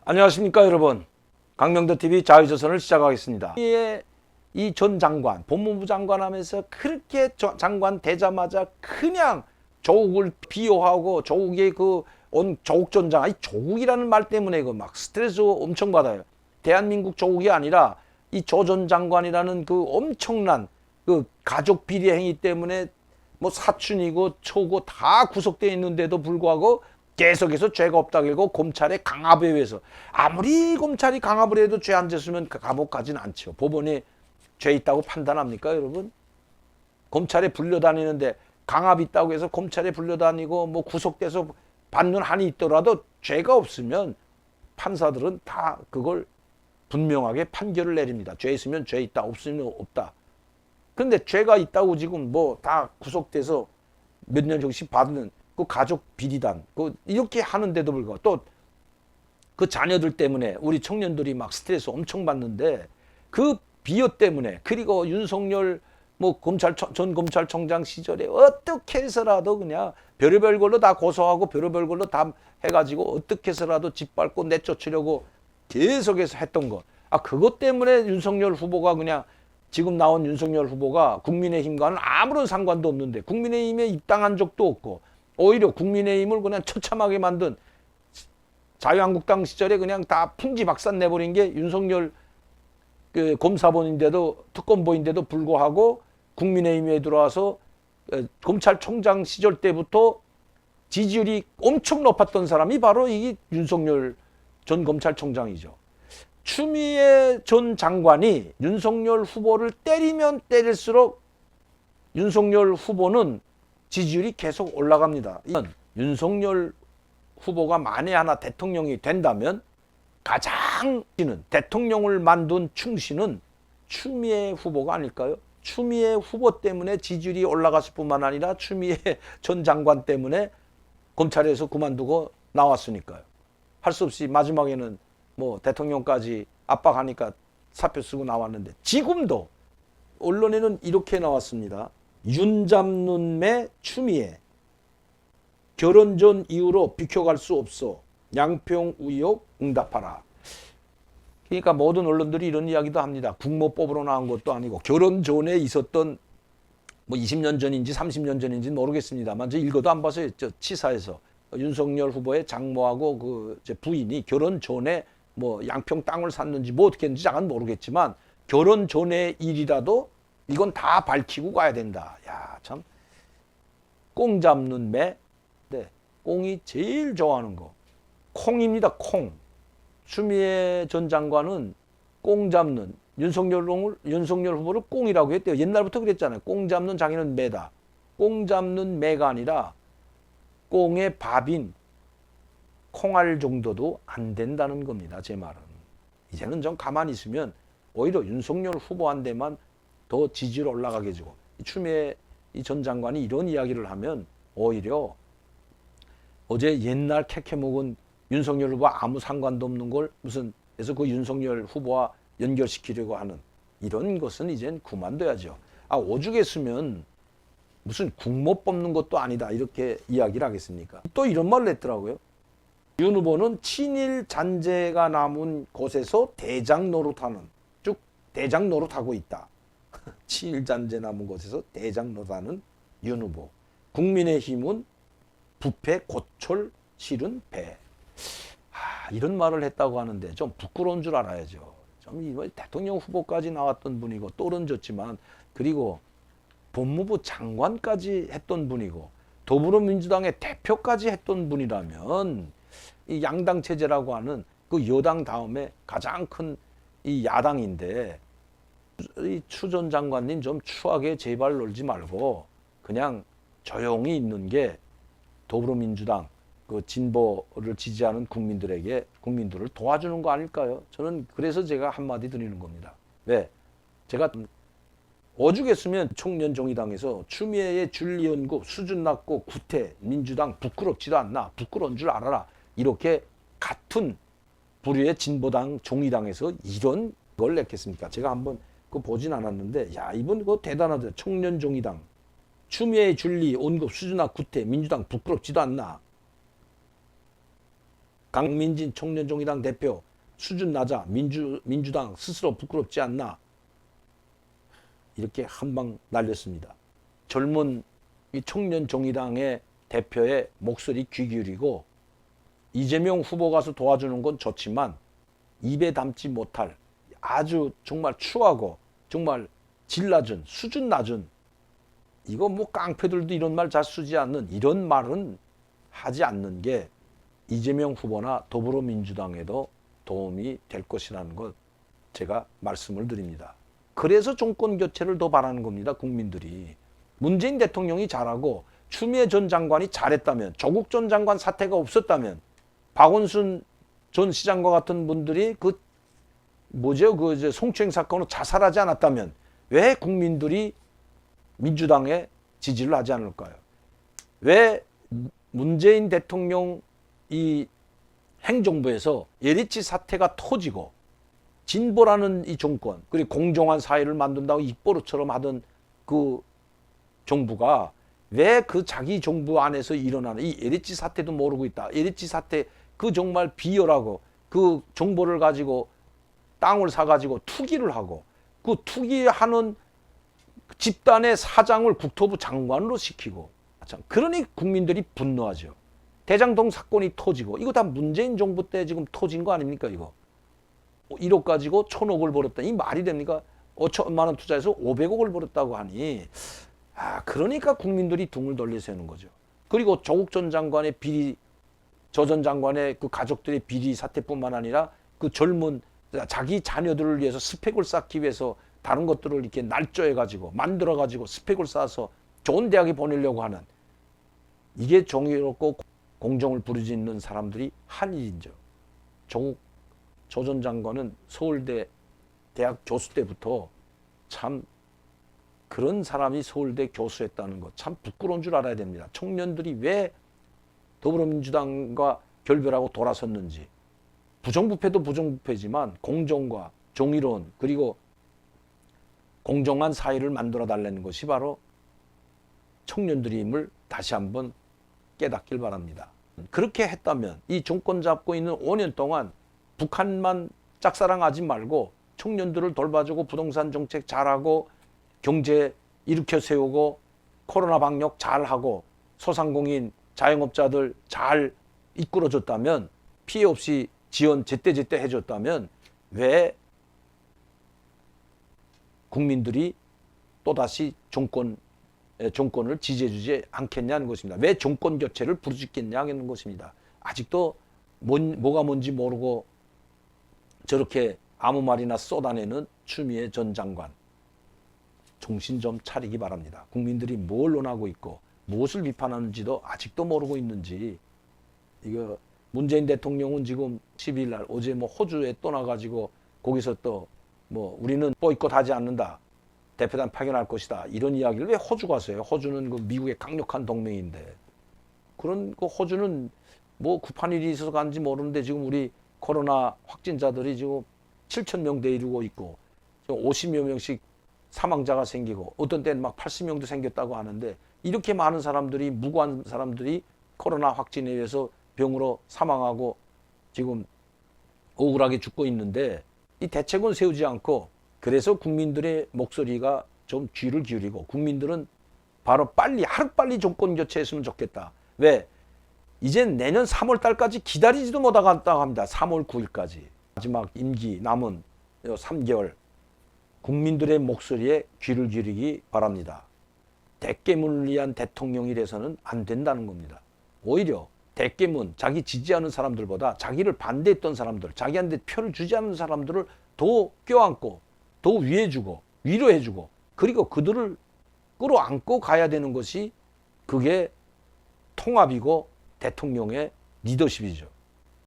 안녕하십니까 여러분. 강명도TV 자유조선을 시작하겠습니다. 이 전 장관, 법무부 장관 하면서 그렇게 장관 되자마자 그냥 조국을 비호하고 조국의 온 조국 전장, 이 조국이라는 말 때문에 막 스트레스 엄청 받아요. 대한민국 조국이 아니라 이 조 전 장관이라는 엄청난 가족 비리 행위 때문에 뭐 사촌이고 초고 다 구속되어 있는데도 불구하고 계속해서 죄가 없다고 하고 검찰의 강압에 의해서, 아무리 검찰이 강압을 해도 죄 안 졌으면 감옥 가지는 않죠. 법원이 죄 있다고 판단합니까 여러분? 검찰에 불려다니는데 강압 있다고 해서 검찰에 불려다니고 뭐 구속돼서 받는 한이 있더라도 죄가 없으면 판사들은 다 그걸 분명하게 판결을 내립니다. 죄 있으면 죄 있다, 없으면 없다. 그런데 죄가 있다고 지금 뭐 다 구속돼서 몇 년 정씩 받는 가족 비리단 이렇게 하는데도 불구하고 또 그 자녀들 때문에 우리 청년들이 막 스트레스 엄청 받는데 그 비호 때문에, 그리고 윤석열 뭐 전 검찰총장 시절에 어떻게 해서라도 그냥 별의별 걸로 다 고소하고 별의별 걸로 다 해가지고 어떻게 해서라도 짓밟고 내쫓으려고 계속해서 했던 것. 그것 때문에 윤석열 후보가 그냥 지금 나온 윤석열 후보가 국민의힘과는 아무런 상관도 없는데 국민의힘에 입당한 적도 없고 오히려 국민의힘을 그냥 처참하게 만든, 자유한국당 시절에 그냥 다 풍지박산 내버린 게 윤석열 검사본인데도 특검보인데도 불구하고 국민의힘에 들어와서 검찰총장 시절 때부터 지지율이 엄청 높았던 사람이 바로 이 윤석열 전 검찰총장이죠. 추미애 전 장관이 윤석열 후보를 때리면 때릴수록 윤석열 후보는 지지율이 계속 올라갑니다. 윤석열 후보가 만에 하나 대통령이 된다면 가장 대통령을 만든 충신은 추미애 후보가 아닐까요? 추미애 후보 때문에 지지율이 올라갔을 뿐만 아니라 추미애 전 장관 때문에 검찰에서 그만두고 나왔으니까요. 할 수 없이 마지막에는 뭐 대통령까지 압박하니까 사표 쓰고 나왔는데, 지금도 언론에는 이렇게 나왔습니다. 윤 잡는 매 추미애, 결혼 전 이후로 비켜갈 수 없어, 양평 의혹 응답하라. 그러니까 모든 언론들이 이런 이야기도 합니다. 국모법으로 나온 것도 아니고 결혼 전에 있었던 뭐 20년 전인지 30년 전인지 모르겠습니다만 저 읽어도 안 봐서 치사해서 윤석열 후보의 장모하고 부인이 결혼 전에 뭐 양평 땅을 샀는지 뭐 어떻게 했는지 잠깐 모르겠지만 결혼 전의 일이라도 이건 다 밝히고 가야 된다. 야, 참. 꽁 잡는 매. 네, 꽁이 제일 좋아하는 거. 콩입니다, 콩. 추미애 전 장관은 꽁 잡는, 윤석열 후보를 꽁이라고 했대요. 옛날부터 그랬잖아요. 꽁 잡는 장인은 매다. 꽁 잡는 매가 아니라 꽁의 밥인 콩알 정도도 안 된다는 겁니다. 제 말은. 이제는 좀 가만히 있으면 오히려 윤석열 후보한테만 더 지지율 올라가게 해주고, 추미애 전 장관이 이런 이야기를 하면 오히려 어제 옛날 캐캐 먹은 윤석열 후보와 아무 상관도 없는 걸 무슨 해서 그 윤석열 후보와 연결시키려고 하는 이런 것은 이젠 그만둬야죠. 오죽했으면 무슨 국모 뽑는 것도 아니다 이렇게 이야기를 하겠습니까? 또 이런 말을 했더라고요. 윤 후보는 친일 잔재가 남은 곳에서 대장 노릇하는, 쭉 대장 노릇하고 있다. 친일 잔재 남은 곳에서 대장 노릇하는 윤 후보. 국민의힘은 부패 고철 실은 배. 이런 말을 했다고 하는데 좀 부끄러운 줄 알아야죠. 좀 대통령 후보까지 나왔던 분이고 떠른졌지만, 그리고 법무부 장관까지 했던 분이고 더불어민주당의 대표까지 했던 분이라면 이 양당 체제라고 하는 그 여당 다음에 가장 큰 이 야당인데, 이 추 전 장관님 좀 추하게 제발 놀지 말고 그냥 조용히 있는 게 더불어민주당 그 진보를 지지하는 국민들을 도와주는 거 아닐까요? 저는 그래서 제가 한마디 드리는 겁니다. 왜? 제가 오죽했으면 청년정의당에서 추미애의 줄리언급 수준 낮고 구태 민주당 부끄럽지도 않나, 부끄러운 줄 알아라, 이렇게 같은 부류의 진보당 정의당에서 이런 걸 냈겠습니까? 제가 한번 그거 보진 않았는데, 야, 이분 그거 대단하다. 청년정의당 추미애의 줄리 온급 수준 낮 구태 민주당 부끄럽지도 않나. 강민진 청년정의당 대표 수준 낮아 민주당 스스로 부끄럽지 않나 이렇게 한 방 날렸습니다. 젊은 이 청년정의당의 대표의 목소리 귀 기울이고 이재명 후보 가서 도와주는 건 좋지만 입에 담지 못할 아주 정말 추하고 정말 질 낮은 수준 낮은 이거 뭐 깡패들도 이런 말 잘 쓰지 않는 이런 말은 하지 않는 게 이재명 후보나 더불어민주당에도 도움이 될 것이라는 것 제가 말씀을 드립니다. 그래서 정권 교체를 더 바라는 겁니다. 국민들이. 문재인 대통령이 잘하고 추미애 전 장관이 잘했다면 조국 전 장관 사태가 없었다면 박원순 전 시장과 같은 분들이 그 성추행 사건으로 자살하지 않았다면 왜 국민들이 민주당에 지지를 하지 않을까요? 왜 문재인 대통령 이 행정부에서 LH 사태가 터지고 진보라는 이 정권 그리고 공정한 사회를 만든다고 입버릇처럼 하던 그 정부가 왜 그 자기 정부 안에서 일어나는 이 LH 사태도 모르고 있다. LH 사태 그 정말 비열하고 그 정보를 가지고 땅을 사가지고 투기를 하고 그 투기하는 집단의 사장을 국토부 장관으로 시키고 그러니 국민들이 분노하죠. 대장동 사건이 터지고 이거 다 문재인 정부 때 지금 터진 거 아닙니까 이거. 1억 가지고 1,000억을 벌었다. 이 말이 됩니까? 5천만 원 투자해서 500억을 벌었다고 하니 그러니까 국민들이 등을 돌려세우는 거죠. 그리고 조국 전 장관의 비리 저 전 장관의 그 가족들의 비리 사태뿐만 아니라 그 젊은 자기 자녀들을 위해서 스펙을 쌓기 위해서 다른 것들을 이렇게 날조해가지고 만들어가지고 스펙을 쌓아서 좋은 대학에 보내려고 하는 이게 정의롭고 공정을 부르짖는 사람들이 한 일이죠. 조국 조 전 장관은 서울대 대학 교수 때부터 참 그런 사람이 서울대 교수했다는 것 참 부끄러운 줄 알아야 됩니다. 청년들이 왜 더불어민주당과 결별하고 돌아섰는지 부정부패도 부정부패지만 공정과 정의로운 그리고 공정한 사회를 만들어 달라는 것이 바로 청년들임을 다시 한번 깨닫길 바랍니다. 그렇게 했다면 이 정권 잡고 있는 5년 동안 북한만 짝사랑하지 말고 청년들을 돌봐주고 부동산 정책 잘하고 경제 일으켜 세우고 코로나 방역 잘하고 소상공인 자영업자들 잘 이끌어줬다면 피해 없이 지원 제때제때 해줬다면 왜 국민들이 또다시 정권을 지지해주지 않겠냐는 것입니다. 왜 정권 교체를 부르짖겠냐는 것입니다. 아직도 뭐가 뭔지 모르고 저렇게 아무 말이나 쏟아내는 추미애 전 장관. 정신 좀 차리기 바랍니다. 국민들이 뭘 논하고 있고 무엇을 비판하는지도 아직도 모르고 있는지 이거 문재인 대통령은 지금 10일 날 어제 호주에 떠나가지고 거기서 또 우리는 보이콧하지 않는다. 대표단 파견할 것이다. 이런 이야기를 왜 호주 가서 해요? 호주는 그 미국의 강력한 동맹인데. 그런 그 호주는 급한 일이 있어서 간지 모르는데 지금 우리 코로나 확진자들이 지금 7,000명대 이루고 있고 50여 명씩 사망자가 생기고 어떤 때는 막 80명도 생겼다고 하는데 이렇게 많은 사람들이 무고한 사람들이 코로나 확진에 의해서 병으로 사망하고 지금 억울하게 죽고 있는데 이 대책은 세우지 않고 그래서 국민들의 목소리가 좀 귀를 기울이고 국민들은 바로 빨리 하루빨리 정권 교체했으면 좋겠다. 왜? 이젠 내년 3월 달까지 기다리지도 못하겠다고 합니다. 3월 9일까지. 마지막 임기 남은 3개월 국민들의 목소리에 귀를 기울이기 바랍니다. 대깨문을 위한 대통령이 돼서는 안 된다는 겁니다. 오히려 대깨문, 자기 지지하는 사람들보다 자기를 반대했던 사람들, 자기한테 표를 주지 않는 사람들을 더 껴안고 더 위해주고 위로해주고 그리고 그들을 끌어안고 가야 되는 것이 그게 통합이고 대통령의 리더십이죠.